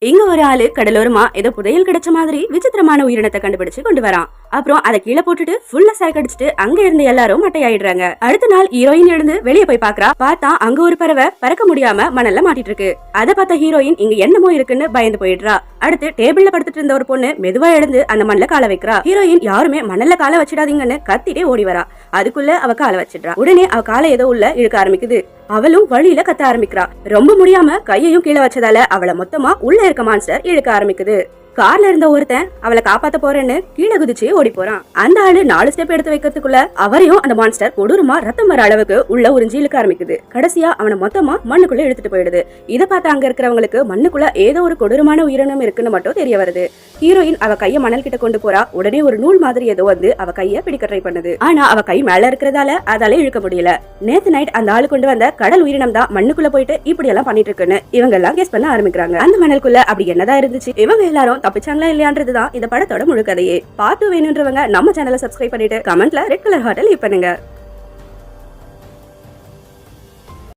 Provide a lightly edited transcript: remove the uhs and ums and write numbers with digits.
இங்க ஒரு ஆளு கடலோரமா ஏதோ புதையல் கிடைச்ச மாதிரி விசித்திரமான உயிரினத்தை கண்டுபிடிச்சு கொண்டு வரான். அப்புறம் அதை கீழே போட்டுட்டு ஃபுல்லா சரக்கடிச்சிட்டு அங்க இருந்து எல்லாரும் மட்டையாயிடுறாங்க. அடுத்த நாள் ஹீரோயின் எழுந்து வெளியே போய் பாக்குறா. பார்த்தா அங்க ஒரு பறவை பறக்க முடியாம மணல்ல மாட்டிட்டு இருக்கு. அதை பார்த்த ஹீரோயின் இங்க என்னமோ இருக்குன்னு பயந்து போயிடுறா. அடுத்து டேபிள்ல படுத்துட்டு இருந்த ஒரு பொண்ணு மெதுவா எழுந்து அந்த மண்ணில கால வைக்கிறா. ஹீரோயின் யாருமே மணல்ல கால வச்சிடாதீங்கன்னு கத்திட்டே ஓடி வரா. அதுக்குள்ள அவ கால வச்சிடுறா. உடனே அவ காலை ஏதோ உள்ள இழுக்க ஆரம்பிக்குது. அவளும் வழியில கத்த ஆரம்பிக்கிறா. ரொம்ப முடியாம கையையும் கீழே வச்சதால அவளை மொத்தமா உள்ள இருக்க மான்ஸ்டர் இழுக்க ஆரம்பிக்குது. கார்ல இருந்த ஒருத்தன் அவளை காப்பாத்த போறேன்னு கீழே குதிச்சு ஓடி போறான். அந்த ஆளு 4 ஸ்டெப் எடுத்து வைக்கிறதுக்குள்ள அவரையும் அந்த மான்ஸ்டர் கொடூரமா ரத்தம் வர அளவுக்கு உள்ள உறிஞ்சி இழுக்க ஆரம்பிக்குது. கடைசியா அவனை மொத்தமா மண்ணுக்குள்ள இழுத்துட்டு போயிடுது. இதை பார்த்து அங்க இருக்கிறவங்களுக்கு மண்ணுக்குள்ள ஏதோ ஒரு கொடூரமான உயிரினம் இருக்குன்னு மட்டும் தெரிய வருது. ஹீரோயின் அவ கைய மணல் கிட்ட கொண்டு போறா. உடனே ஒரு நூல் மாதிரி ஏதோ வந்து அவ கைய பிடிக்க ட்ரை பண்ணுது. ஆனா அவ கை மேல இருக்கிறதால அதால இழுக்க முடியல. நேத்து நைட் அந்த ஆளு கொண்டு வந்த கடல் உயிரினம் தான் மண்ணுக்குள்ள போயிட்டு இப்படி எல்லாம் பண்ணிட்டு இருக்குன்னு இவங்க எல்லாம் கெஸ் பண்ண ஆரம்பிக்கிறாங்க. அந்த மணலுக்குள்ள அப்படி என்னதான் இருந்துச்சு, இவங்க எல்லாரும் தப்பிச்சாங்களா இல்லையான்றதுதான் இந்த படத்தோட முழு கதையே. பார்ட் 2 வேணும்ன்றவங்க நம்ம சேனலை சப்ஸ்கிரைப் பண்ணிட்டு கமெண்ட்ல ரெட் கலர் ஹார்ட் லீவ் பண்ணுங்க.